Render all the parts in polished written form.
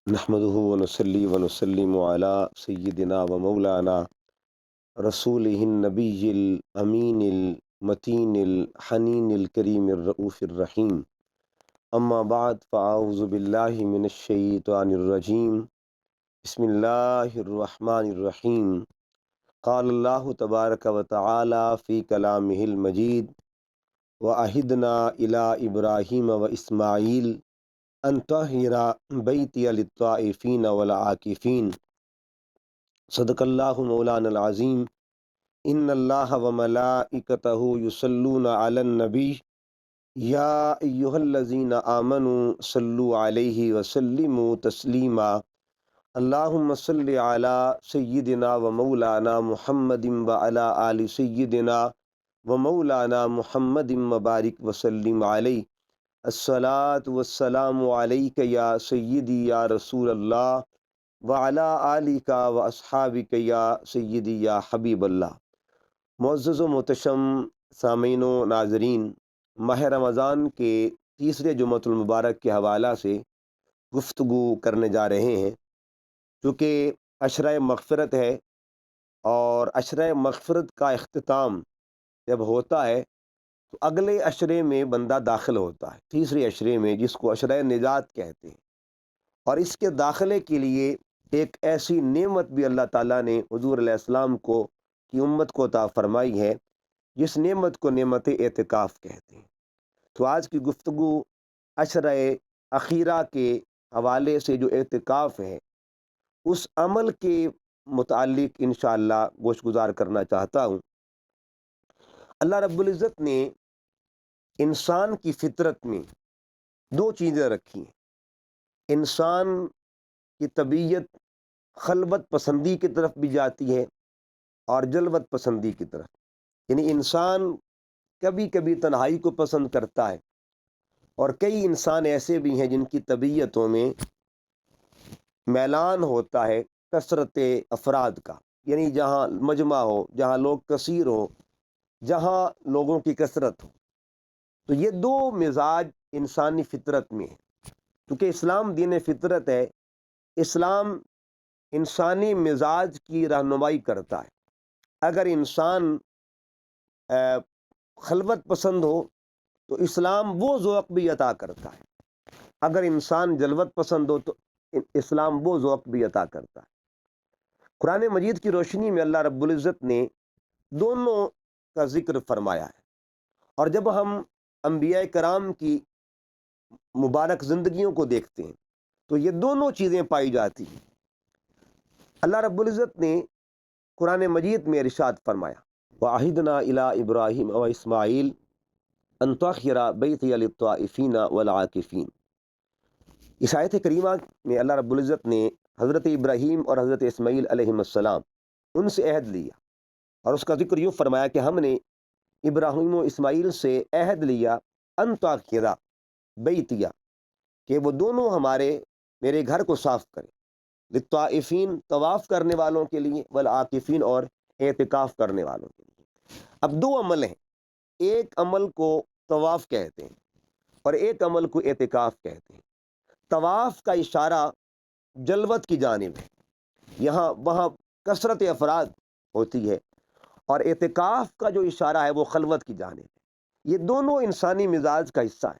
نحمده ونصلي ونسلم على سيدنا ومولانا رسوله النبي الأمين المتين الحنين الكريم الرؤوف الرحيم. أما بعد فأعوذ بالله من الشيطان الرجيم. بسم الله الرحمن الرحيم. قال الله تبارك وتعالى في كلامه المجيد: وعهدنا إلى إبراهيم وإسماعيل أن طهر بيتي للطائفين والعاكفين. صدق اللہ مولانا العظیم. ان اللہ وملائکتہ یصلون علی النبی یا ایہا الذین آمنوا صلوا علیہ وسلموا تسلیما. اللہم صل علی سیدنا و مولانا محمد وعلی آل سیدنا و مولانا محمد مبارک وسلم علیہ. الصلاۃ والسلام علیک یا سیدی یا رسول اللہ وعلی آلک و اصحابک یا سیدی یا حبیب اللہ. معزز و محتشم سامعین و ناظرین، ماہ رمضان کے تیسرے جمعۃ المبارک کے حوالہ سے گفتگو کرنے جا رہے ہیں. چونکہ عشرہ مغفرت ہے اور عشرہ مغفرت کا اختتام جب ہوتا ہے تو اگلے عشرے میں بندہ داخل ہوتا ہے، تیسرے عشرے میں، جس کو عشرہ نجات کہتے ہیں. اور اس کے داخلے کے لیے ایک ایسی نعمت بھی اللہ تعالیٰ نے حضور علیہ السلام کو کی امت کو عطا فرمائی ہے، جس نعمت کو نعمت اعتکاف کہتے ہیں. تو آج کی گفتگو عشرہ اخیرہ کے حوالے سے جو اعتکاف ہے اس عمل کے متعلق انشاءاللہ گوش گزار کرنا چاہتا ہوں. اللہ رب العزت نے انسان کی فطرت میں دو چیزیں رکھی ہیں. انسان کی طبیعت خلوت پسندی کی طرف بھی جاتی ہے اور جلوت پسندی کی طرف. یعنی انسان کبھی کبھی تنہائی کو پسند کرتا ہے، اور کئی انسان ایسے بھی ہیں جن کی طبیعتوں میں میلان ہوتا ہے کثرت افراد کا. یعنی جہاں مجمع ہو، جہاں لوگ کثیر ہو، جہاں لوگوں کی کثرت ہو. تو یہ دو مزاج انسانی فطرت میں ہیں. کیونکہ اسلام دین فطرت ہے، اسلام انسانی مزاج کی رہنمائی کرتا ہے. اگر انسان خلوت پسند ہو تو اسلام وہ ذوق بھی عطا کرتا ہے، اگر انسان جلوت پسند ہو تو اسلام وہ ذوق بھی عطا کرتا ہے. قرآن مجید کی روشنی میں اللہ رب العزت نے دونوں کا ذکر فرمایا ہے. اور جب ہم انبیاء کرام کی مبارک زندگیوں کو دیکھتے ہیں تو یہ دونوں چیزیں پائی جاتی ہیں. اللہ رب العزت نے قرآن مجید میں ارشاد فرمایا: وَعَهِدْنَا إِلَىٰ إِبْرَاهِيمَ وَإِسْمَاعِيلَ أَن طَهِّرَ بَيْتِيَ لِلطَّائِفِينَ وَالْعَاكِفِينَ. اس آیت کریمہ میں اللہ رب العزت نے حضرت ابراہیم اور حضرت اسماعیل علیہ السلام ان سے عہد لیا، اور اس کا ذکر یوں فرمایا کہ ہم نے ابراہیم و اسماعیل سے عہد لیا ان طاہرا بیتیا، کہ وہ دونوں میرے گھر کو صاف کریں، للطائفین طواف کرنے والوں کے لیے، والعاکفین اور اعتکاف کرنے والوں کے لیے. اب دو عمل ہیں، ایک عمل کو طواف کہتے ہیں اور ایک عمل کو اعتکاف کہتے ہیں. طواف کا اشارہ جلوت کی جانب ہے، یہاں وہاں کثرت افراد ہوتی ہے، اور اعتکاف کا جو اشارہ ہے وہ خلوت کی جانب ہے. یہ دونوں انسانی مزاج کا حصہ ہے.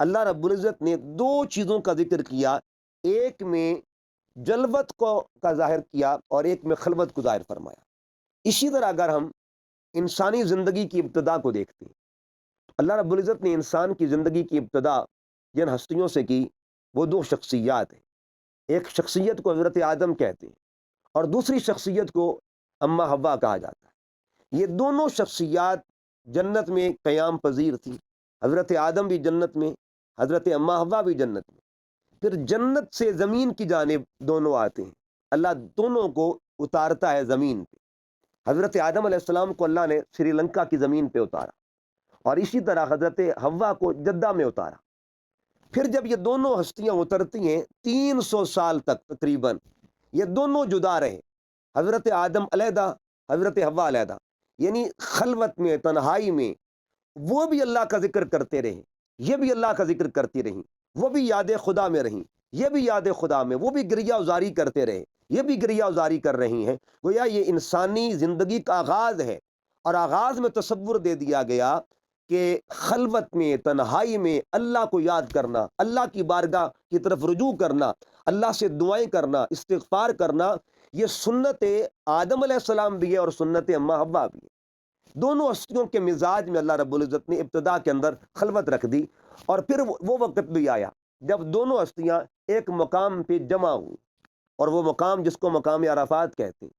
اللہ رب العزت نے دو چیزوں کا ذکر کیا، ایک میں جلوت کا ظاہر کیا اور ایک میں خلوت کو ظاہر فرمایا. اسی طرح اگر ہم انسانی زندگی کی ابتدا کو دیکھتے ہیں، اللہ رب العزت نے انسان کی زندگی کی ابتدا جن ہستیوں سے کی وہ دو شخصیات ہیں. ایک شخصیت کو حضرت آدم کہتے ہیں اور دوسری شخصیت کو اماں حوا کہا جاتا ہے. یہ دونوں شخصیات جنت میں قیام پذیر تھیں. حضرت آدم بھی جنت میں، حضرت اماں حوا بھی جنت میں. پھر جنت سے زمین کی جانب دونوں آتے ہیں، اللہ دونوں کو اتارتا ہے زمین پہ. حضرت آدم علیہ السلام کو اللہ نے سری لنکا کی زمین پہ اتارا، اور اسی طرح حضرت حوا کو جدہ میں اتارا. پھر جب یہ دونوں ہستیاں اترتی ہیں 300 سال تک تقریباً یہ دونوں جدا رہے، حضرت آدم علیحدہ، حضرت حوا علیحدہ، یعنی خلوت میں، تنہائی میں. وہ بھی اللہ کا ذکر کرتے رہے، یہ بھی اللہ کا ذکر کرتی رہیں، وہ بھی یاد خدا میں رہیں، یہ بھی یاد خدا میں، وہ بھی گریہ وزاری کرتے رہے، یہ بھی گریہ وزاری کر رہی ہیں۔ گویا یہ انسانی زندگی کا آغاز ہے، اور آغاز میں تصور دے دیا گیا کہ خلوت میں، تنہائی میں اللہ کو یاد کرنا، اللہ کی بارگاہ کی طرف رجوع کرنا، اللہ سے دعائیں کرنا، استغفار کرنا، یہ سنت آدم علیہ السلام بھی ہے اور سنت اماں حوا بھی ہے۔ دونوں ہستیوں کے مزاج میں اللہ رب العزت نے ابتدا کے اندر خلوت رکھ دی، اور پھر وہ وقت بھی آیا جب دونوں ہستیاں ایک مقام پہ جمع ہوئی، اور وہ مقام جس کو مقام عرفات کہتے ہیں۔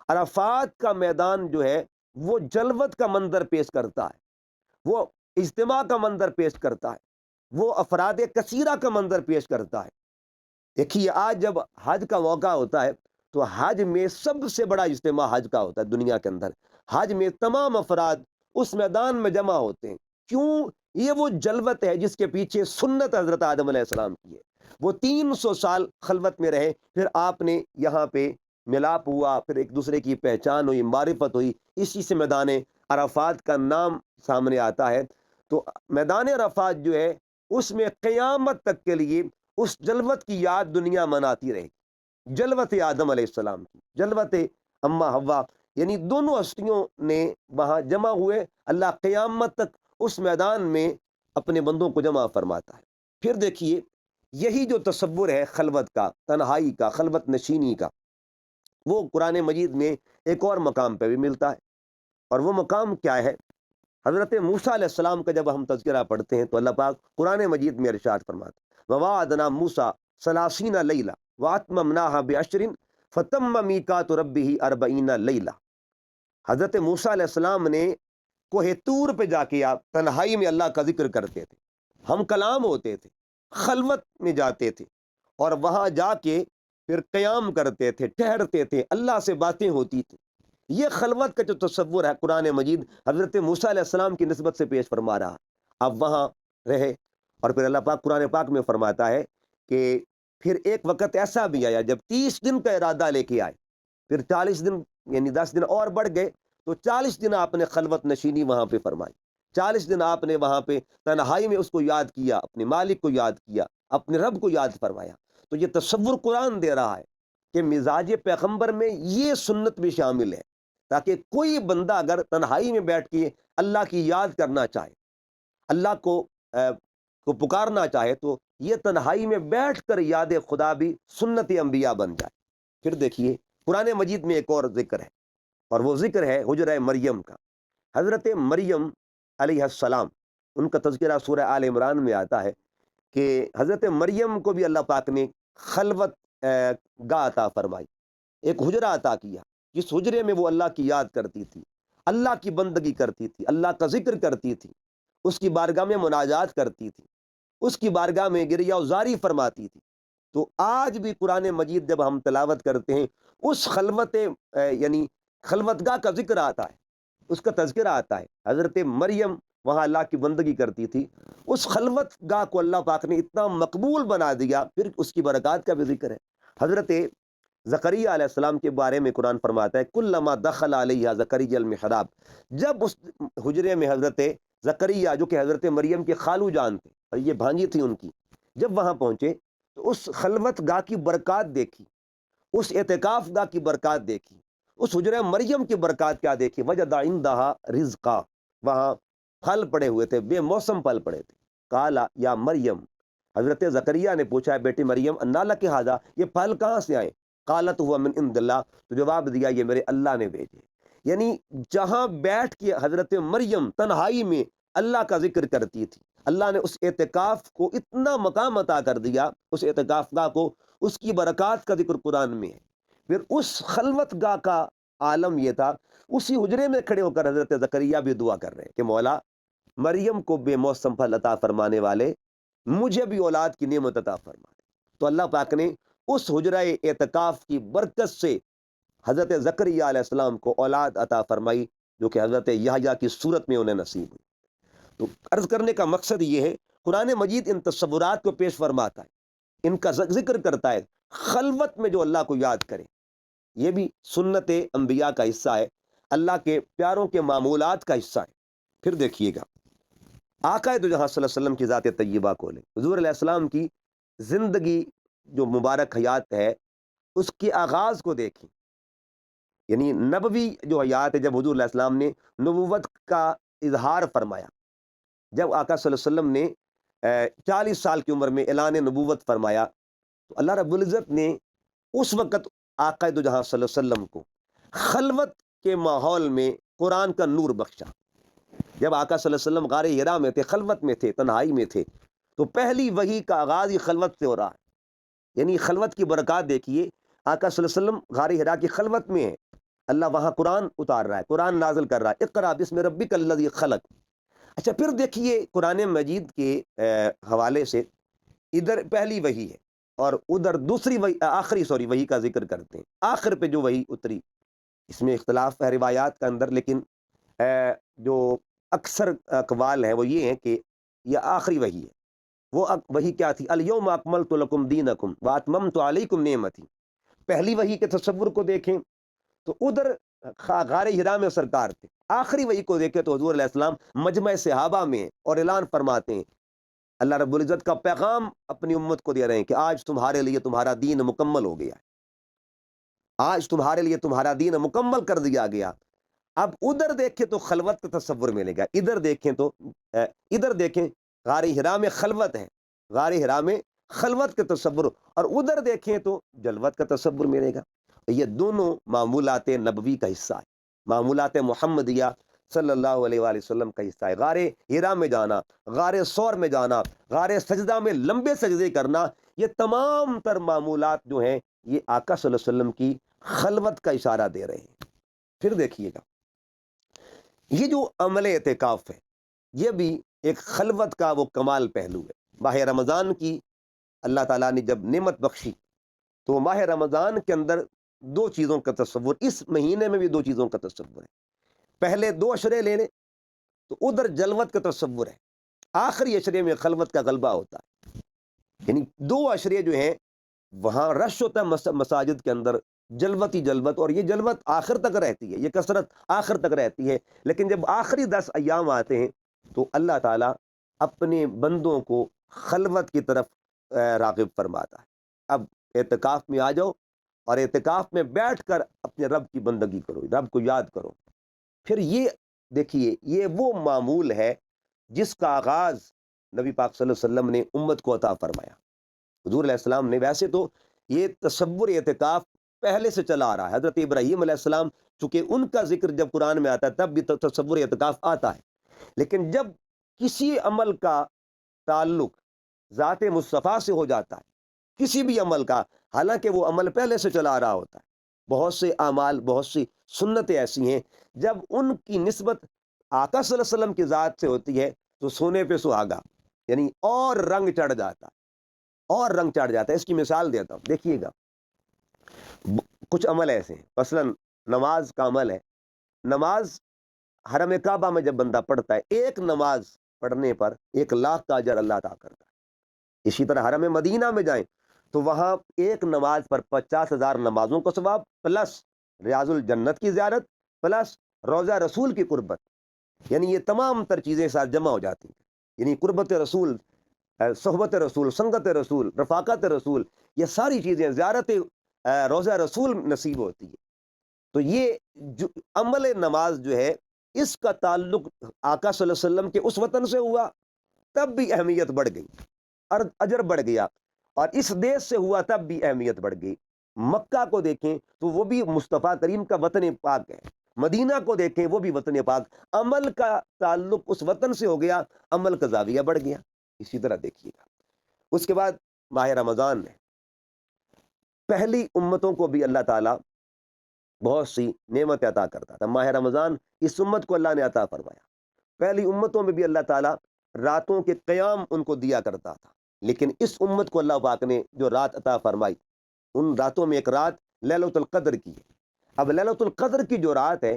عرفات کا میدان جو ہے وہ جلوت کا منظر پیش کرتا ہے، وہ اجتماع کا منظر پیش کرتا ہے، وہ افراد کثیرہ کا منظر پیش کرتا ہے۔ دیکھیے آج جب حج کا موقع ہوتا ہے تو حج میں سب سے بڑا اجتماع حج کا ہوتا ہے دنیا کے اندر۔ حج میں تمام افراد اس میدان میں جمع ہوتے ہیں۔ کیوں؟ یہ وہ جلوت ہے جس کے پیچھے سنت حضرت آدم علیہ السلام کی ہے۔ وہ 300 سال خلوت میں رہے، پھر آپ نے یہاں پہ ملاپ ہوا، پھر ایک دوسرے کی پہچان ہوئی، معرفت ہوئی، اسی سے میدان عرفات کا نام سامنے آتا ہے۔ تو میدان عرفات جو ہے اس میں قیامت تک کے لیے اس جلوت کی یاد دنیا مناتی رہے گی، جلوت آدم علیہ السلام کی، جلوت اماں حوا، یعنی دونوں ہستیوں نے وہاں جمع ہوئے۔ اللہ قیامت تک اس میدان میں اپنے بندوں کو جمع فرماتا ہے۔ پھر دیکھیے یہی جو تصور ہے خلوت کا، تنہائی کا، خلوت نشینی کا، وہ قرآن مجید میں ایک اور مقام پہ بھی ملتا ہے، اور وہ مقام کیا ہے؟ حضرت موسیٰ علیہ السلام کا جب ہم تذکرہ پڑھتے ہیں تو اللہ پاک قرآن مجید میں ارشاد فرماتا ہے، وَوَعَدْنَا مُوسَىٰ 30 لَيْلَةً وَأَتْمَمْنَاهَا بِعَشْرٍ فَتَمَّ مِيقَاتُ رَبِّهِ 40 لَيْلَةً۔ حضرت موسیٰ علیہ السلام نے کوہ طور پہ جا کے آپ تنہائی میں اللہ کا ذکر کرتے تھے، ہم کلام ہوتے تھے، خلوت میں جاتے تھے، اور وہاں جا کے پھر قیام کرتے تھے، ٹھہرتے تھے، اللہ سے باتیں ہوتی تھی۔ یہ خلوت کا جو تصور ہے قرآن مجید حضرت موسیٰ علیہ السلام کی نسبت سے پیش فرما رہا۔ اب وہاں رہے، اور پھر اللہ پاک قرآن پاک میں فرماتا ہے کہ پھر ایک وقت ایسا بھی آیا جب 30 دن کا ارادہ لے کے آئے، پھر 40 دن، یعنی 10 دن اور بڑھ گئے، تو 40 دن آپ نے خلوت نشینی وہاں پہ فرمائی، 40 دن آپ نے وہاں پہ تنہائی میں اس کو یاد کیا، اپنے مالک کو یاد کیا، اپنے رب کو یاد فرمایا۔ تو یہ تصور قرآن دے رہا ہے کہ مزاج پیغمبر میں یہ سنت بھی شامل ہے، تاکہ کوئی بندہ اگر تنہائی میں بیٹھ کے اللہ کی یاد کرنا چاہے، اللہ کو پکارنا چاہے، تو یہ تنہائی میں بیٹھ کر یاد خدا بھی سنت انبیاء بن جائے۔ پھر دیکھیے قرآن مجید میں ایک اور ذکر ہے، اور وہ ذکر ہے حجرہ مریم کا۔ حضرت مریم علیہ السلام، ان کا تذکرہ سورہ آل عمران میں آتا ہے کہ حضرت مریم کو بھی اللہ پاک نے خلوت گاہ عطا فرمائی، ایک حجرہ عطا کیا، جس حجرے میں وہ اللہ کی یاد کرتی تھی، اللہ کی بندگی کرتی تھی، اللہ کا ذکر کرتی تھی، اس کی بارگاہ میں مناجات کرتی تھی، اس کی بارگاہ میں گریہ وزاری فرماتی تھی۔ تو آج بھی قرآن مجید جب ہم تلاوت کرتے ہیں، اس خلوت یعنی خلوت گاہ کا ذکر آتا ہے، اس کا تذکرہ آتا ہے۔ حضرت مریم وہاں اللہ کی بندگی کرتی تھی، اس خلوت گاہ کو اللہ پاک نے اتنا مقبول بنا دیا، پھر اس کی برکات کا بھی ذکر ہے۔ حضرت زکریا علیہ السلام کے بارے میں قرآن فرماتا ہے، کلما دخل علیہ زکریا المحراب، جب اس حجرے میں حضرت زکریا، جو کہ حضرت مریم کے خالو جان تھے اور یہ بھانجی تھی ان کی، جب وہاں پہنچے تو اس خلوت گاہ کی برکات دیکھی، اس اعتکاف گاہ کی برکات دیکھی، اس حجرہ مریم کی برکات کیا دیکھی، وجد عندہا رزقا، وہاں پھل پڑے ہوئے تھے، بے موسم پھل پڑے تھے۔ قالا یا مریم، حضرت زکریا نے پوچھا، بیٹی مریم، انا لک ھذا، یہ پھل کہاں سے آئے؟ قالت ہوا من عند اللہ، تو جواب دیا یہ میرے اللہ نے بھیجے۔ یعنی جہاں بیٹھ کے حضرت مریم تنہائی میں اللہ کا ذکر کرتی تھی، اللہ نے اس اعتکاف کو اتنا مقام عطا کر دیا، اس اعتکاف گاہ کو، اس کی برکات کا ذکر قرآن میں ہے۔ پھر اس خلوت گاہ کا عالم یہ تھا، اسی حجرے میں کھڑے ہو کر حضرت زکریا بھی دعا کر رہے ہیں کہ مولا، مریم کو بے موسم پھل عطا فرمانے والے، مجھے بھی اولاد کی نعمت عطا فرما دے۔ تو اللہ پاک نے اس حجرہ اعتکاف کی برکت سے حضرت زکریا علیہ السلام کو اولاد عطا فرمائی، جو کہ حضرت یحییٰ کی صورت میں انہیں نصیب ہوئی۔ تو عرض کرنے کا مقصد یہ ہے، قرآن مجید ان تصورات کو پیش فرماتا ہے، ان کا ذکر کرتا ہے، خلوت میں جو اللہ کو یاد کرے، یہ بھی سنت انبیاء کا حصہ ہے، اللہ کے پیاروں کے معمولات کا حصہ ہے۔ پھر دیکھیے گا آقا دو جہاں صلی اللہ علیہ وسلم کی ذات طیبہ کو لیں، حضور علیہ السلام کی زندگی جو مبارک حیات ہے اس کے آغاز کو دیکھیں، یعنی نبوی جو حیات ہے، جب حضور علیہ السلام نے نبوت کا اظہار فرمایا، جب آقا صلی اللہ علیہ وسلم نے 40 سال کی عمر میں اعلان نبوت فرمایا، تو اللہ رب العزت نے اس وقت آقا دو جہاں صلی اللہ علیہ وسلم کو خلوت کے ماحول میں قرآن کا نور بخشا۔ جب آقا صلی اللہ علیہ وسلم غار حرا میں تھے، خلوت میں تھے، تنہائی میں تھے، تو پہلی وحی کا آغاز ہی خلوت سے ہو رہا ہے، یعنی خلوت کی برکات دیکھیے۔ آقا صلی اللہ علیہ وسلم غار حرا کی خلوت میں ہے، اللہ وہاں قرآن اتار رہا ہے، قرآن نازل کر رہا ہے، اقرا بسم ربک الذی خلق۔ اچھا، پھر دیکھیے قرآن مجید کے حوالے سے ادھر پہلی وحی ہے اور ادھر دوسری وحی، آخری وحی کا ذکر کرتے ہیں، آخر پہ جو وحی اتری، اس میں اختلاف ہے روایات کا اندر، لیکن جو اکثر اقوال ہیں وہ یہ ہیں کہ یہ آخری وحی ہے۔ وہ وحی کیا تھی؟ الیوم اکملت لکم دینکم واتممت علیکم نعمتی۔ پہلی وحی کے تصور کو دیکھیں تو ادھر غار حرا میں سرکار تھے، آخری وحی کو دیکھیں تو حضور علیہ السلام مجمع صحابہ میں اور اعلان فرماتے ہیں، اللہ رب العزت کا پیغام اپنی امت کو دے رہے ہیں کہ آج تمہارے لیے تمہارا دین مکمل ہو گیا ہے، آج تمہارے لیے تمہارا دین مکمل کر دیا گیا۔ اب ادھر دیکھیں تو خلوت کا تصور ملے گا، ادھر دیکھیں تو ادھر دیکھیں غار حرا میں خلوت ہے، غار حرا میں خلوت کا تصور، اور ادھر دیکھیں تو جلوت کا تصور ملے گا۔ یہ دونوں معمولات نبوی کا حصہ ہے، معمولات محمدیہ صلی اللہ علیہ وآلہ وسلم کا حصہ ہے۔ غار حرا میں جانا، غار ثور میں جانا، غار سجدہ میں لمبے سجدے کرنا، یہ تمام تر معمولات جو ہیں یہ آقا صلی اللہ علیہ وسلم کی خلوت کا اشارہ دے رہے ہیں۔ پھر دیکھیے گا یہ جو عمل اعتکاف ہے، یہ بھی ایک خلوت کا وہ کمال پہلو ہے۔ ماہ رمضان کی اللہ تعالیٰ نے جب نعمت بخشی تو ماہ رمضان کے اندر دو چیزوں کا تصور، اس مہینے میں بھی دو چیزوں کا تصور ہے۔ پہلے 2 اشرے لے لیں تو ادھر جلوت کا تصور ہے، آخری اشرے میں خلوت کا غلبہ ہوتا ہے، یعنی 2 اشرے جو ہیں وہاں رش ہوتا ہے مساجد کے اندر، جلوت ہی جلوت، اور یہ جلوت آخر تک رہتی ہے، یہ کثرت آخر تک رہتی ہے، لیکن جب آخری 10 ایام آتے ہیں تو اللہ تعالیٰ اپنے بندوں کو خلوت کی طرف راغب فرماتا ہے۔ اب اعتکاف میں آ جاؤ اور اعتکاف میں بیٹھ کر اپنے رب کی بندگی کرو، رب کو یاد کرو۔ پھر یہ دیکھیے یہ وہ معمول ہے جس کا آغاز نبی پاک صلی اللہ علیہ وسلم نے امت کو عطا فرمایا۔ حضور علیہ السلام نے، ویسے تو یہ تصور اعتکاف پہلے سے چلا آ رہا ہے، حضرت ابراہیم علیہ السلام چونکہ ان کا ذکر جب قرآن میں آتا ہے تب بھی تصور اعتکاف آتا ہے، لیکن جب کسی عمل کا تعلق ذات مصطفیٰ سے ہو جاتا ہے، کسی بھی عمل کا، حالانکہ وہ عمل پہلے سے چلا آ رہا ہوتا ہے، بہت سے اعمال، بہت سی سنتیں ایسی ہیں جب ان کی نسبت آقا صلی اللہ علیہ وسلم کی ذات سے ہوتی ہے تو سونے پہ سہاگا، یعنی اور رنگ چڑھ جاتا ہے، اور رنگ چڑھ جاتا ہے۔ اس کی مثال دیتا ہوں، دیکھیے گا کچھ عمل ایسے ہیں، مثلا نماز کا عمل ہے، نماز حرم کعبہ میں جب بندہ پڑھتا ہے، ایک نماز پڑھنے پر 1,00,000 کا اجر اللہ عطا کرتا ہے۔ اسی طرح حرم مدینہ میں جائیں تو وہاں ایک نماز پر 50,000 نمازوں کا ثواب، پلس ریاض الجنت کی زیارت، پلس روضہ رسول کی قربت، یعنی یہ تمام تر چیزیں ساتھ جمع ہو جاتی ہیں، یعنی قربت رسول، صحبت رسول، سنگت رسول، رفاقت رسول، یہ ساری چیزیں، زیارت روضہ رسول نصیب ہوتی ہے۔ تو یہ جو عمل نماز جو ہے اس کا تعلق آقا صلی اللہ علیہ وسلم کے اس وطن سے ہوا تب بھی اہمیت بڑھ گئی اور اجر بڑھ گیا، اور اس دیش سے ہوا تب بھی اہمیت بڑھ گئی۔ مکہ کو دیکھیں تو وہ بھی مصطفیٰ کریم کا وطن پاک ہے، مدینہ کو دیکھیں وہ بھی وطن پاک، عمل کا تعلق اس وطن سے ہو گیا، عمل کا زاویہ بڑھ گیا۔ اسی طرح دیکھیے گا اس کے بعد ماہ رمضان میں پہلی امتوں کو بھی اللہ تعالیٰ بہت سی نعمت عطا کرتا تھا۔ ماہ رمضان اس امت کو اللہ نے عطا فرمایا، پہلی امتوں میں بھی اللہ تعالیٰ راتوں کے قیام ان کو دیا کرتا تھا، لیکن اس امت کو اللہ پاک نے جو رات عطا فرمائی، ان راتوں میں ایک رات لیلۃ القدر کی ہے۔ اب لیلۃ القدر کی جو رات ہے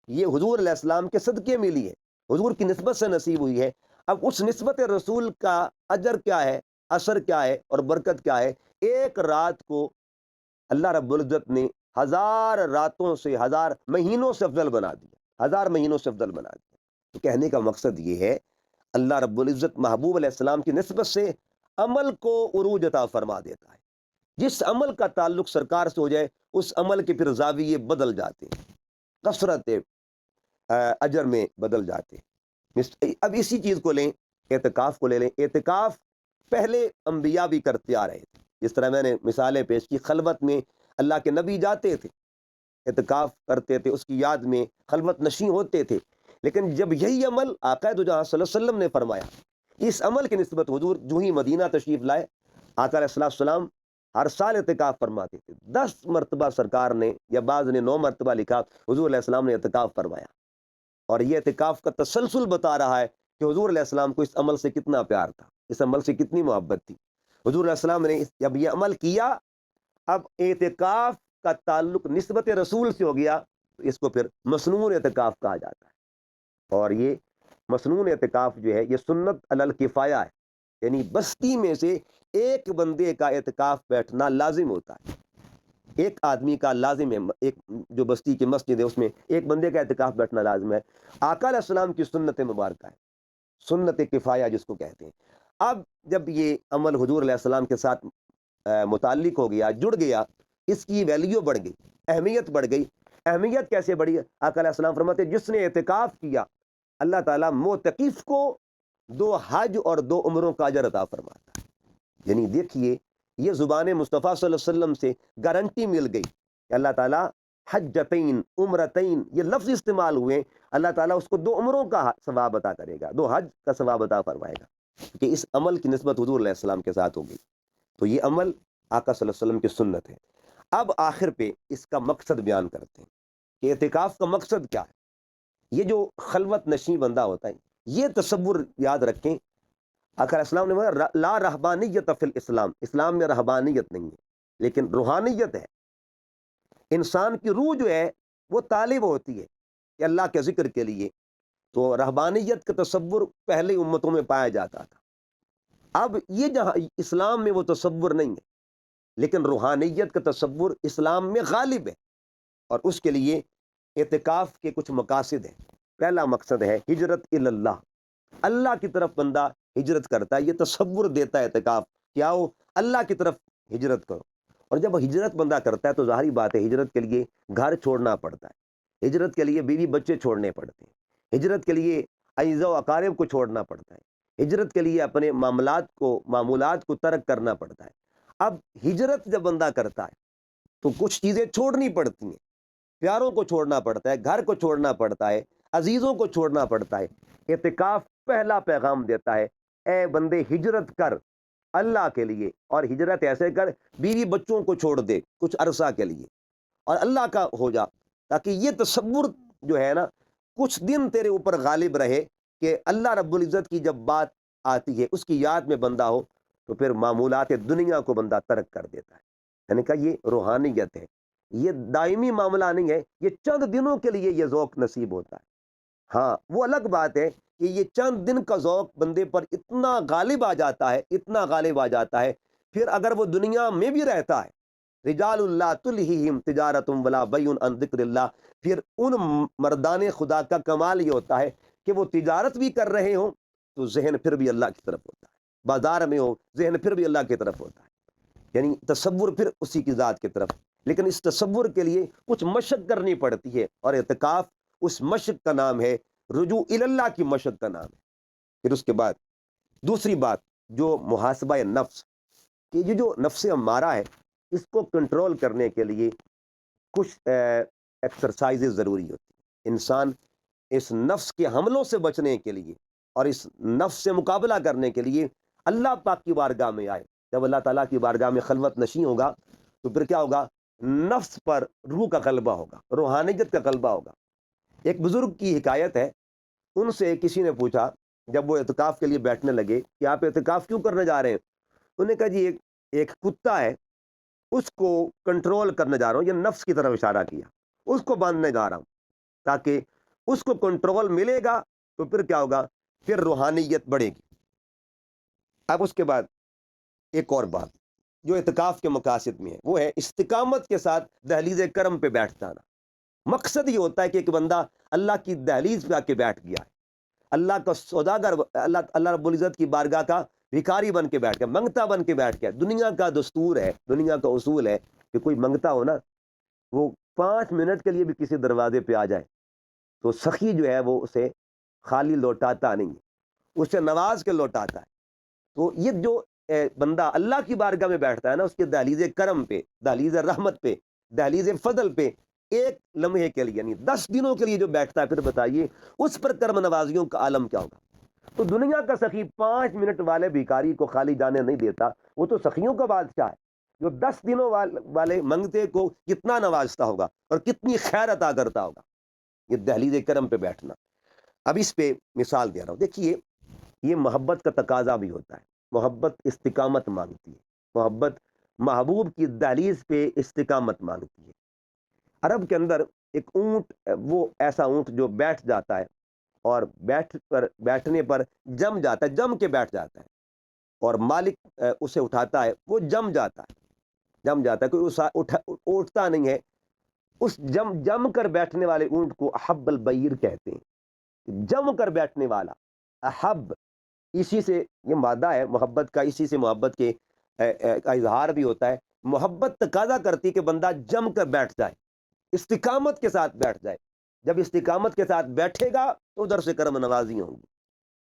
یہ حضور علیہ السلام کے صدقے ملی ہے، حضور کی نسبت سے نصیب ہوئی ہے۔ اب اس نسبت رسول کا اجر کیا ہے، اثر کیا ہے اور برکت کیا ہے؟ ایک رات کو اللہ رب العزت نے 1000 راتوں سے، 1000 مہینوں سے افضل بنا دیا، 1000 مہینوں سے افضل بنا دیا۔ تو کہنے کا مقصد یہ ہے اللہ رب العزت محبوب علیہ السلام کی نسبت سے عمل کو عروج عطا فرما دیتا ہے، جس عمل کا تعلق سرکار سے ہو جائے اس عمل کے پھر زاویے بدل جاتے ہیں، کثرت اجر میں بدل جاتے ہیں۔ اب اسی چیز کو لیں، اعتکاف کو لے لیں۔ اعتکاف پہلے انبیاء بھی کرتے آ رہے تھے، جس طرح میں نے مثالیں پیش کی، خلوت میں اللہ کے نبی جاتے تھے، اعتکاف کرتے تھے، اس کی یاد میں خلوت نشین ہوتے تھے۔ لیکن جب یہی عمل آقا دو جہاں صلی اللہ علیہ وسلم نے فرمایا، اس عمل کی نسبت حضور جو ہی مدینہ تشریف لائے، آقا علیہ السلام ہر سال اعتکاف فرماتے تھے۔ 10 مرتبہ سرکار نے، یا بعض نے 9 مرتبہ لکھا، حضور علیہ السلام نے اعتکاف فرمایا۔ اور یہ اعتکاف کا تسلسل بتا رہا ہے کہ حضور علیہ السلام کو اس عمل سے کتنا پیار تھا، اس عمل سے کتنی محبت تھی۔ حضور علیہ السلام نے جب یہ عمل کیا، اب اعتکاف کا تعلق نسبت رسول سے ہو گیا، تو اس کو پھر مسنون اعتکاف کہا جاتا ہے۔ اور یہ مسنون اعتکاف جو ہے، یہ سنت علی الکفایہ ہے، یعنی بستی میں سے ایک بندے کا اعتکاف بیٹھنا لازم ہوتا ہے، ایک آدمی کا لازم ہے، ایک جو بستی کی مسجد ہے اس میں ایک بندے کا اعتکاف بیٹھنا لازم ہے۔ آقا علیہ السلام کی سنت مبارکہ ہے، سنت کفایہ جس کو کہتے ہیں۔ اب جب یہ عمل حضور علیہ السلام کے ساتھ متعلق ہو گیا، جڑ گیا، اس کی ویلیو بڑھ گئی، اہمیت بڑھ گئی۔ اہمیت کیسے بڑھی؟ آقا علیہ السلام فرماتے ہیں جس نے اعتکاف کیا، اللہ تعالیٰ معتکف کو 2 حج اور 2 عمروں کا اجر عطا فرماتا ہے۔ یعنی دیکھیے، یہ زبان مصطفیٰ صلی اللہ علیہ وسلم سے گارنٹی مل گئی کہ اللہ تعالیٰ حجتین عمرتین، یہ لفظ استعمال ہوئے، اللہ تعالیٰ اس کو 2 عمروں کا ثواب عطا کرے گا، 2 حج کا ثواب عطا فرمائے گا، کہ اس عمل کی نسبت حضور علیہ السلام کے ساتھ ہوگی۔ تو یہ عمل آقا صلی اللہ علیہ وسلم کی سنت ہے۔ اب آخر پہ اس کا مقصد بیان کرتے ہیں کہ اعتکاف کا مقصد کیا ہے۔ یہ جو خلوت نشین بندہ ہوتا ہے، یہ تصور یاد رکھیں، آقا علیہ السلام نے بولا لا رہبانیت فی الاسلام، اسلام میں رہبانیت نہیں ہے لیکن روحانیت ہے۔ انسان کی روح جو ہے وہ طالب ہوتی ہے کہ اللہ کے ذکر کے لیے، تو رہبانیت کا تصور پہلے امتوں میں پایا جاتا تھا۔ اب یہ جہاں اسلام میں وہ تصور نہیں ہے، لیکن روحانیت کا تصور اسلام میں غالب ہے، اور اس کے لیے اعتکاف کے کچھ مقاصد ہیں۔ پہلا مقصد ہے ہجرت اللہ، اللہ کی طرف بندہ ہجرت کرتا ہے، یہ تصور دیتا ہے اعتکاف، کیا ہو اللہ کی طرف ہجرت کرو۔ اور جب ہجرت بندہ کرتا ہے تو ظاہری بات ہے، ہجرت کے لیے گھر چھوڑنا پڑتا ہے، ہجرت کے لیے بیوی بچے چھوڑنے پڑتے ہیں، ہجرت کے لیے اعزاء و اقارب کو چھوڑنا پڑتا ہے، ہجرت کے لیے اپنے معمولات کو ترک کرنا پڑتا ہے۔ اب ہجرت جب بندہ کرتا ہے تو کچھ چیزیں چھوڑنی پڑتی ہیں، پیاروں کو چھوڑنا پڑتا ہے، گھر کو چھوڑنا پڑتا ہے، عزیزوں کو چھوڑنا پڑتا ہے۔ اعتکاف پہلا پیغام دیتا ہے، اے بندے ہجرت کر اللہ کے لیے، اور ہجرت ایسے کر بیوی بچوں کو چھوڑ دے کچھ عرصہ کے لیے اور اللہ کا ہو جا، تاکہ یہ تصور جو ہے نا کچھ دن تیرے اوپر غالب رہے کہ اللہ رب العزت کی جب بات آتی ہے اس کی یاد میں بندہ ہو، تو پھر معمولات دنیا کو بندہ ترک کر دیتا ہے۔ یعنی کہ یہ روحانیت ہے، یہ دائمی معاملہ نہیں ہے، یہ چند دنوں کے لیے یہ ذوق نصیب ہوتا ہے۔ ہاں وہ الگ بات ہے کہ یہ چند دن کا ذوق بندے پر اتنا غالب آ جاتا ہے، اتنا غالب آ جاتا ہے، پھر اگر وہ دنیا میں بھی رہتا ہے، رجال اللہ تلہیہم تجارت ولا بیع عن ذکر اللہ، پھر ان مردان خدا کا کمال یہ ہوتا ہے کہ وہ تجارت بھی کر رہے ہوں تو ذہن پھر بھی اللہ کی طرف ہوتا ہے، بازار میں ہو ذہن پھر بھی اللہ کی طرف ہوتا ہے، یعنی تصور پھر اسی کی ذات کی طرف۔ لیکن اس تصور کے لیے کچھ مشق کرنی پڑتی ہے، اور اعتکاف اس مشق کا نام ہے، رجوع اللہ کی مشق کا نام ہے۔ پھر اس کے بعد دوسری بات جو محاسبہ نفس، کہ یہ جو نفس امارہ ہے اس کو کنٹرول کرنے کے لیے کچھ ایکسرسائزز ضروری ہوتی ہیں۔ انسان اس نفس کے حملوں سے بچنے کے لیے اور اس نفس سے مقابلہ کرنے کے لیے اللہ پاک کی بارگاہ میں آئے۔ جب اللہ تعالیٰ کی بارگاہ میں خلوت نشین ہوگا تو پھر کیا ہوگا؟ نفس پر روح کا غلبہ ہوگا، روحانیت کا غلبہ ہوگا۔ ایک بزرگ کی حکایت ہے، ان سے کسی نے پوچھا جب وہ اعتکاف کے لیے بیٹھنے لگے کہ آپ اعتکاف کیوں کرنے جا رہے ہیں؟ انہوں نے کہا جی ایک کتا ہے، اس کو کنٹرول کرنے جا رہا ہوں، یہ نفس کی طرف اشارہ کیا، اس کو باندھنے جا رہا ہوں تاکہ اس کو کنٹرول ملے گا تو پھر کیا ہوگا؟ پھر روحانیت بڑھے گی۔ اب اس کے بعد ایک اور بات جو اعتکاف کے مقاصد میں ہے، وہ ہے استقامت کے ساتھ دہلیز کرم پہ بیٹھ جانا۔ مقصد یہ ہوتا ہے کہ ایک بندہ اللہ کی دہلیز پہ آ کے بیٹھ گیا ہے، اللہ کا سوداگر، اللہ رب العزت کی بارگاہ کا بھکاری بن کے بیٹھ گیا، منگتا بن کے بیٹھ گیا۔ دنیا کا دستور ہے، دنیا کا اصول ہے کہ کوئی منگتا ہو نا، وہ 5 منٹ کے لیے بھی کسی دروازے پہ آ جائے تو سخی جو ہے وہ اسے خالی لوٹاتا نہیں ہے، اسے نواز کے لوٹاتا ہے۔ تو یہ جو بندہ اللہ کی بارگاہ میں بیٹھتا ہے نا، اس کے دہلیز کرم پہ، دہلیز رحمت پہ، دہلیز فضل پہ ایک لمحے کے لیے یعنی 10 دنوں کے لیے جو بیٹھتا ہے، پھر بتائیے اس پر کرم نوازیوں کا عالم کیا ہوگا۔ تو دنیا کا سخی 5 منٹ والے بھیکاری کو خالی جانے نہیں دیتا، وہ تو سخیوں کا بادشاہ ہے جو 10 دنوں والے منگتے کو کتنا نوازتا ہوگا اور کتنی خیر عطا کرتا ہوگا۔ یہ دہلیز کرم پہ بیٹھنا، اب اس پہ مثال دے رہا ہوں۔ دیکھیے، یہ محبت کا تقاضا بھی ہوتا ہے، محبت استقامت مانگتی ہے، محبت محبوب کی دہلیز پہ استقامت مانگتی ہے۔ عرب کے اندر ایک اونٹ، وہ ایسا اونٹ جو بیٹھ جاتا ہے اور بیٹھنے پر جم جاتا ہے، جم کے بیٹھ جاتا ہے، اور مالک اسے اٹھاتا ہے، وہ جم جاتا ہے، کوئی اٹھتا نہیں ہے۔ اس جم کر بیٹھنے والے اونٹ کو احب البعیر کہتے ہیں، جم کر بیٹھنے والا، احب اسی سے یہ مادہ ہے محبت کا، اسی سے محبت کے کا اظہار بھی ہوتا ہے۔ محبت تقاضا کرتی کہ بندہ جم کر بیٹھ جائے، استقامت کے ساتھ بیٹھ جائے۔ جب استقامت کے ساتھ بیٹھے گا تو ادھر سے کرم نوازی ہوں گی۔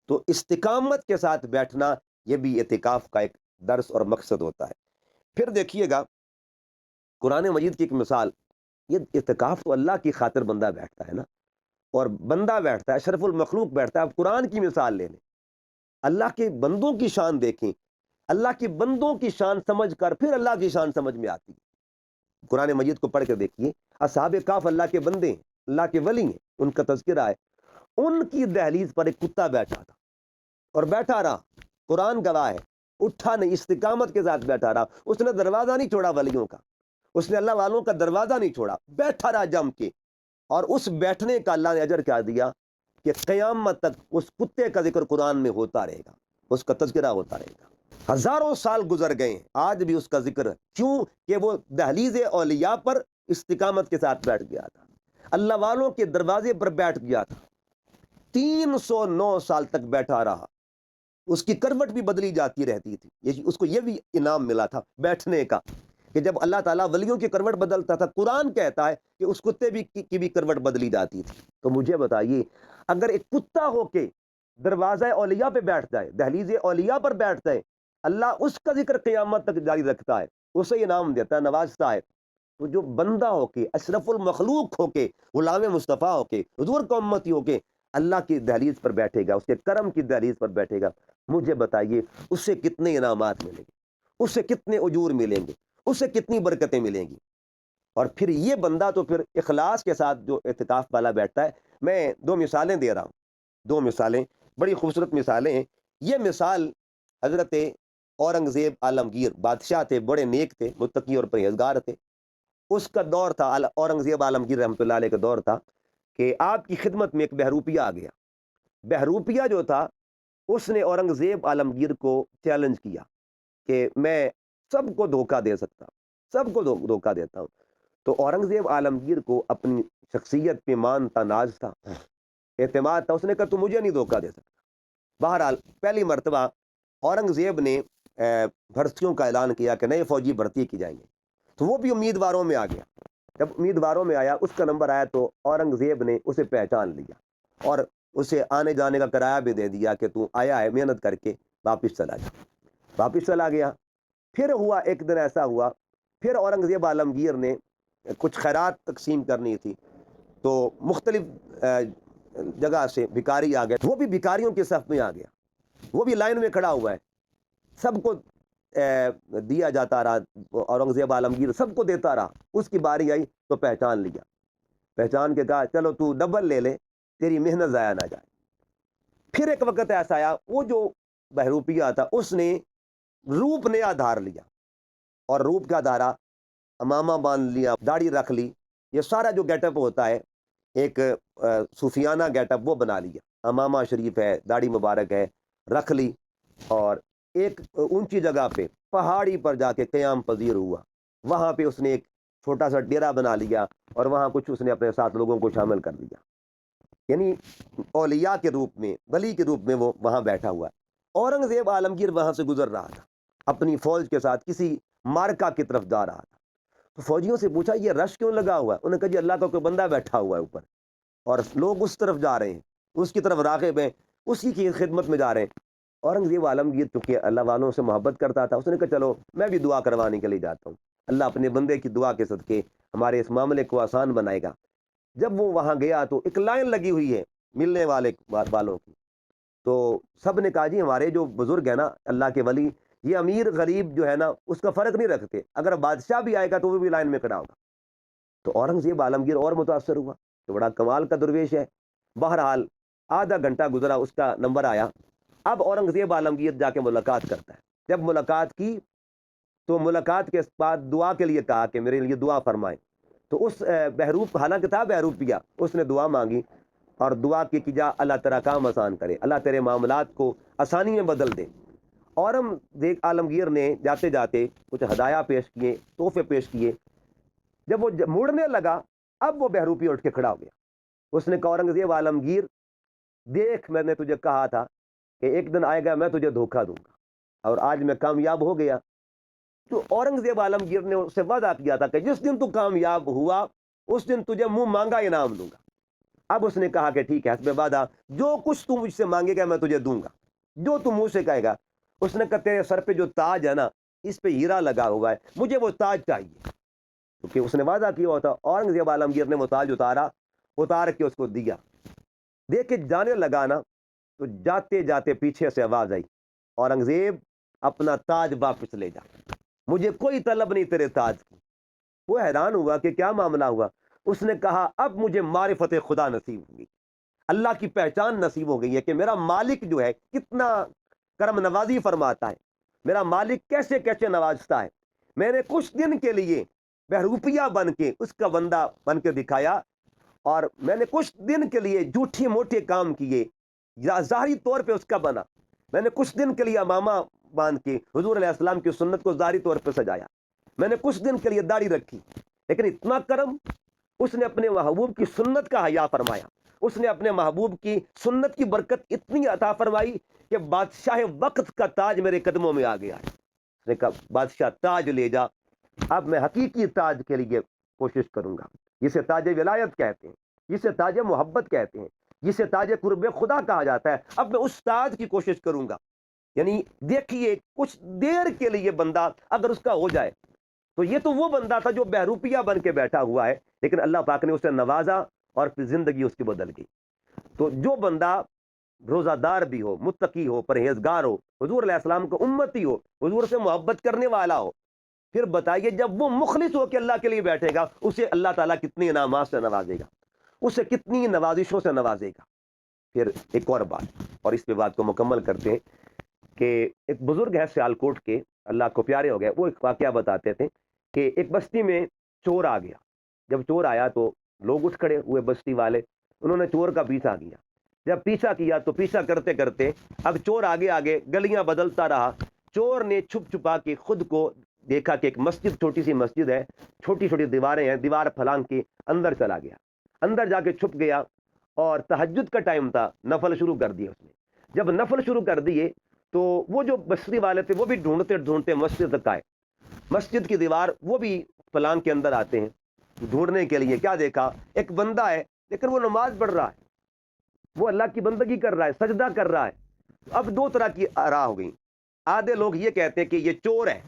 تو استقامت کے ساتھ بیٹھنا یہ بھی اعتکاف کا ایک درس اور مقصد ہوتا ہے۔ پھر دیکھیے گا قرآن مجید کی ایک مثال، یہ اعتکاف تو اللہ کی خاطر بندہ بیٹھتا ہے نا، اور بندہ بیٹھتا ہے، اشرف المخلوق بیٹھتا ہے۔ اب قرآن کی مثال لے لیں، اللہ کے بندوں کی شان دیکھیں، اللہ کے بندوں کی شان سمجھ کر پھر اللہ کی شان سمجھ میں آتی ہے۔ قرآن مجید کو پڑھ کے دیکھیے، اصحاب کہف اللہ کے بندے ہیں، اللہ کے ولی ہیں، ان کا تذکرہ ہے۔ ان کی دہلیز پر ایک کتا بیٹھا تھا اور بیٹھا رہا، قرآن گواہ ہے، اٹھا نہیں، استقامت کے ساتھ بیٹھا رہا۔ اس نے دروازہ نہیں چھوڑا ولیوں کا، اس نے اللہ والوں کا دروازہ نہیں چھوڑا، بیٹھا رہا جم کے۔ اور اس بیٹھنے کا اللہ نے اجر کیا دیا کہ قیامت تک اس کتے کا ذکر قرآن میں ہوتا رہے گا، اس کا تذکرہ ہوتا رہے گا۔ ہزاروں سال گزر گئے ہیں، آج بھی اس کا ذکر ہے۔ کیوں کہ وہ دہلیز اولیاء پر استقامت کے ساتھ بیٹھ گیا تھا، اللہ والوں کے دروازے پر بیٹھ گیا تھا، 309 سال تک بیٹھا رہا۔ اس کی کروٹ بھی بدلی جاتی رہتی تھی، اس کو یہ بھی انعام ملا تھا بیٹھنے کا کہ جب اللہ تعالیٰ ولیوں کی کروٹ بدلتا تھا، قرآن کہتا ہے کہ اس کتے کی بھی کروٹ بدلی جاتی تھی۔ تو مجھے بتائیے، اگر ایک کتا ہو کے دروازہ اولیاء پہ بیٹھ جائے، دہلیز اولیاء پر بیٹھ جائے، اللہ اس کا ذکر قیامت تک جاری رکھتا ہے، اسے انعام دیتا ہے، نوازتا ہے۔ تو جو بندہ ہو کے، اشرف المخلوق ہو کے، غلام مصطفیٰ ہو کے، حضور کا امتی ہو کے اللہ کی دہلیز پر بیٹھے گا، اس کے کرم کی دہلیز پر بیٹھے گا، مجھے بتائیے اس سے کتنے انعامات ملیں گے، اس سے کتنے اجور ملیں گے، اس سے کتنی برکتیں ملیں گی۔ اور پھر یہ بندہ تو پھر اخلاص کے ساتھ جو اعتکاف والا بیٹھتا ہے، میں 2 مثالیں دے رہا ہوں، 2 مثالیں بڑی خوبصورت مثالیں ہیں۔ یہ مثال حضرت اورنگزیب عالمگیر بادشاہ تھے، بڑے نیک تھے، متقی اور پرہیزگار تھے۔ اس کا دور تھا، اورنگزیب عالمگیر رحمۃ اللہ علیہ کا دور تھا کہ آپ کی خدمت میں ایک بہروپیہ آ گیا۔ بہروپیہ جو تھا، اس نے اورنگزیب عالمگیر کو چیلنج کیا کہ میں سب کو دھوکہ دے سکتا ہوں، سب کو دھوکہ دیتا ہوں۔ تو اورنگزیب عالمگیر کو اپنی شخصیت پہ مان تھا، ناز تھا، اعتماد تھا، اس نے کہا تو مجھے نہیں دھوکہ دے سکتا۔ بہرحال پہلی مرتبہ اورنگزیب نے بھرتیوں کا اعلان کیا کہ نئے فوجی بھرتی کی جائیں گے، تو وہ بھی امیدواروں میں آ گیا۔ جب امیدواروں میں آیا، اس کا نمبر آیا، تو اورنگزیب نے اسے پہچان لیا اور اسے آنے جانے کا کرایہ بھی دے دیا کہ تو آیا ہے محنت کر کے، واپس چلا جا۔ واپس چلا گیا۔ پھر ہوا، ایک دن ایسا ہوا، پھر اورنگزیب عالمگیر نے کچھ خیرات تقسیم کرنی تھی، تو مختلف جگہ سے بھکاری آ گئے، وہ بھی بھکاریوں کے صف میں آ گیا، وہ بھی لائن میں کھڑا ہوا ہے، سب کو دیا جاتا رہا، اورنگزیب عالمگیر سب کو دیتا رہا۔ اس کی باری آئی تو پہچان لیا، پہچان کے کہا چلو تو ڈبل لے لے، تیری محنت ضائع نہ جائے۔ پھر ایک وقت ایسا آیا، وہ جو بہروپیہ تھا اس نے روپ نیا دھار لیا، اور روپ کا دھارا، امامہ باندھ لیا، داڑھی رکھ لی، یہ سارا جو گیٹ اپ ہوتا ہے ایک صوفیانہ گیٹ اپ، وہ بنا لیا، امامہ شریف ہے، داڑھی مبارک ہے، رکھ لی، اور ایک اونچی جگہ پہ پہاڑی پر جا کے قیام پذیر ہوا۔ وہاں پہ اس نے ایک چھوٹا سا ڈیرا بنا لیا، اور وہاں کچھ اس نے اپنے ساتھ لوگوں کو شامل کر لیا۔ یعنی اولیاء کے روپ میں، ولی کے روپ میں وہ وہاں بیٹھا ہوا ہے۔ اورنگزیب عالمگیر وہاں سے گزر رہا تھا، اپنی فوج کے ساتھ کسی مارکا کی طرف جا رہا تھا۔ تو فوجیوں سے پوچھا یہ رش کیوں لگا ہوا ہے؟ انہوں نے کہا جی اللہ کا کوئی بندہ بیٹھا ہوا ہے اوپر، اور لوگ اس طرف جا رہے ہیں، اس کی طرف راغب ہیں، اسی کی خدمت میں جا رہے ہیں۔ اورنگزیب عالمگیر چونکہ اللہ والوں سے محبت کرتا تھا، اس نے کہا چلو میں بھی دعا کروانے کے لیے جاتا ہوں، اللہ اپنے بندے کی دعا کے صدقے ہمارے اس معاملے کو آسان بنائے گا۔ جب وہ وہاں گیا تو ایک لائن لگی ہوئی ہے ملنے والوں کی، تو سب نے کہا جی ہمارے جو بزرگ ہیں نا، اللہ کے ولی، یہ امیر غریب جو ہے نا اس کا فرق نہیں رکھتے، اگر بادشاہ بھی آئے گا تو وہ بھی لائن میں کھڑا ہوگا۔ تو اورنگزیب عالمگیر اور متاثر ہوا تو بڑا کمال کا درویش ہے۔ بہرحال آدھا گھنٹہ گزرا، اس کا نمبر آیا۔ اب اورنگزیب عالمگیر جا کے ملاقات کرتا ہے۔ جب ملاقات کی تو ملاقات کے بعد دعا کے لیے کہا کہ میرے لیے دعا فرمائیں۔ تو اس بہروپ، حالانکہ تھا بہروپیہ، اس نے دعا مانگی اور دعا کی کہ جا اللہ تیرا کام آسان کرے، اللہ تیرے معاملات کو آسانی میں بدل دے۔ اورنگزیب عالمگیر نے جاتے جاتے کچھ ہدایہ پیش کیے، تحفے پیش کیے۔ جب وہ مڑنے لگا، اب وہ بہروپی اٹھ کے کھڑا ہو گیا۔ اس نے کہا اورنگزیب عالمگیر دیکھ، میں نے تجھے کہا تھا کہ ایک دن آئے گا میں تجھے دھوکہ دوں گا، اور آج میں کامیاب ہو گیا۔ تو اورنگزیب عالمگیر نے اس سے وعدہ کیا تھا کہ جس دن تو کامیاب ہوا اس دن تجھے منہ مانگا انعام دوں گا۔ اب اس نے کہا کہ ٹھیک ہے، حسب وعدہ، جو کچھ تو مجھ سے مانگے گا میں تجھے دوں گا، جو تو منہ سے کہے گا۔ اس نے کہا تیرے سر پہ جو تاج ہے نا، اس پہ ہیرا لگا ہوا ہے، مجھے وہ تاج چاہیے، کیونکہ اس نے وعدہ کیا ہوا تھا۔ اورنگزیب عالمگیر نے وہ تاج اتار کے اس کو دیا۔ دیکھ کے جانے لگا نا، تو جاتے جاتے پیچھے سے آواز آئی، اورنگزیب اپنا تاج واپس لے جا، مجھے کوئی طلب نہیں تیرے تاج کی۔ وہ حیران ہوا کہ کیا معاملہ ہوا۔ اس نے کہا اب مجھے معرفت خدا نصیب ہوگی، اللہ کی پہچان نصیب ہو گئی ہے کہ میرا مالک جو ہے کتنا کرم نوازی فرماتا ہے، میرا مالک کیسے کیسے نوازتا ہے۔ میں نے کچھ دن کے لیے بہروپیہ بن کے اس کا بندہ بن کے دکھایا، اور میں نے کچھ دن کے لیے جھوٹے موٹے کام کیے، ظاہری طور پہ اس کا بنا۔ میں نے کچھ دن کے لیے امامہ باندھ کے حضور علیہ السلام کی سنت کو ظاہری طور پہ سجایا، میں نے کچھ دن کے لیے داڑھی رکھی، لیکن اتنا کرم، اس نے اپنے محبوب کی سنت کا حیا فرمایا، اس نے اپنے محبوب کی سنت کی برکت اتنی عطا فرمائی کہ بادشاہ وقت کا تاج میرے قدموں میں آ گیا ہے۔ اس نے کہا بادشاہ تاج لے جا، اب میں حقیقی تاج کے لیے کوشش کروں گا، جسے تاج ولایت کہتے ہیں، جسے تاج محبت کہتے ہیں، جسے تاج قرب خدا کہا جاتا ہے، اب میں اس تاج کی کوشش کروں گا۔ یعنی دیکھیے کچھ دیر کے لیے بندہ اگر اس کا ہو جائے، تو یہ تو وہ بندہ تھا جو بہروپیہ بن کے بیٹھا ہوا ہے، لیکن اللہ پاک نے اسے نوازا اور پھر زندگی اس کی بدل گئی۔ تو جو بندہ روزہ دار بھی ہو، متقی ہو، پرہیزگار ہو، حضور علیہ السلام کا امتی ہو، حضور سے محبت کرنے والا ہو، پھر بتائیے جب وہ مخلص ہو کے اللہ کے لیے بیٹھے گا، اسے اللہ تعالیٰ کتنی انعامات سے نوازے گا، اسے کتنی نوازشوں سے نوازے گا۔ پھر ایک اور بات، اور اس پہ بات کو مکمل کرتے ہیں، کہ ایک بزرگ ہے سیالکوٹ کے، اللہ کو پیارے ہو گئے، وہ ایک واقعہ بتاتے تھے کہ ایک بستی میں چور آ گیا۔ جب چور آیا تو لوگ اٹھ کھڑے ہوئے بستی والے، انہوں نے چور کا پیچھا کیا۔ جب پیچھا کیا تو پیچھا کرتے کرتے اب چور آگے آگے گلیاں بدلتا رہا۔ چور نے چھپ چھپا کے خود کو دیکھا کہ ایک مسجد، چھوٹی سی مسجد ہے، چھوٹی چھوٹی دیواریں ہیں، دیوار پھلانگ کے اندر چلا گیا، اندر جا کے چھپ گیا، اور تہجد کا ٹائم تھا، نفل شروع کر دیے اس نے۔ جب نفل شروع کر دیے تو وہ جو بستی والے تھے وہ بھی ڈھونڈتے ڈھونڈتے مسجد تک آئے، مسجد کی دیوار، وہ بھی پلانگ کے اندر آتے ہیں ڈھونڈنے کے لیے۔ کیا دیکھا؟ ایک بندہ ہے لیکن وہ نماز پڑھ رہا ہے، وہ اللہ کی بندگی کر رہا ہے، سجدہ کر رہا ہے۔ اب دو طرح کی آراء ہو گئی، آدھے لوگ یہ کہتے ہیں کہ یہ چور ہے،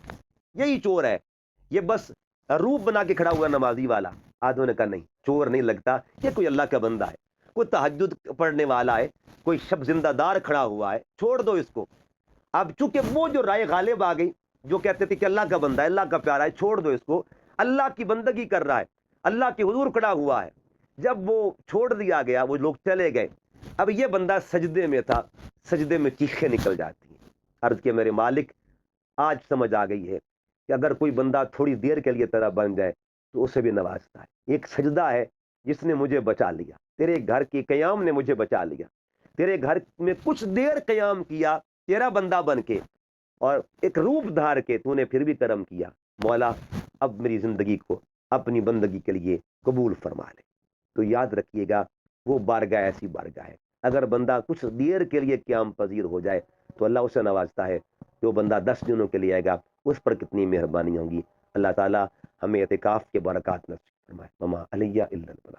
یہی چور ہے، یہ بس روپ بنا کے کھڑا ہوا نمازی والا۔ آدھوں نے کہا نہیں، چور نہیں لگتا، یہ کوئی اللہ کا بندہ ہے، کوئی تہجد پڑھنے والا ہے، کوئی شب زندہ دار کھڑا ہوا ہے، چھوڑ دو اس کو۔ اب چونکہ وہ جو رائے غالب آ گئی، جو کہتے تھے کہ اللہ کا بندہ ہے، اللہ کا پیارا ہے، چھوڑ دو اس کو، اللہ کی بندگی کر رہا ہے، اللہ کے حضور کھڑا ہوا ہے۔ جب وہ چھوڑ دیا گیا، وہ لوگ چلے گئے، اب یہ بندہ سجدے میں تھا، سجدے میں چیخیں نکل جاتی ہیں۔ عرض کہ میرے مالک، آج سمجھ آ گئی ہے کہ اگر کوئی بندہ تھوڑی دیر کے لیے تیرا بن جائے تو اسے بھی نوازتا ہے۔ ایک سجدہ ہے جس نے مجھے بچا لیا، تیرے گھر کے قیام نے مجھے بچا لیا، تیرے گھر میں کچھ دیر قیام کیا تیرا بندہ بن کے، اور ایک روپ دھار کے تو نے پھر بھی کرم کیا۔ مولا اب میری زندگی کو اپنی بندگی کے لیے قبول فرما لے۔ تو یاد رکھیے گا وہ بارگاہ ایسی بارگاہ ہے، اگر بندہ کچھ دیر کے لیے قیام پذیر ہو جائے تو اللہ اسے نوازتا ہے، جو بندہ 10 دنوں کے لیے آئے گا اس پر کتنی مہربانی ہوں گی۔ اللہ تعالی ہمیں اعتکاف کے برکات نصیب فرمائے۔ وما علیہ الا البلاغ۔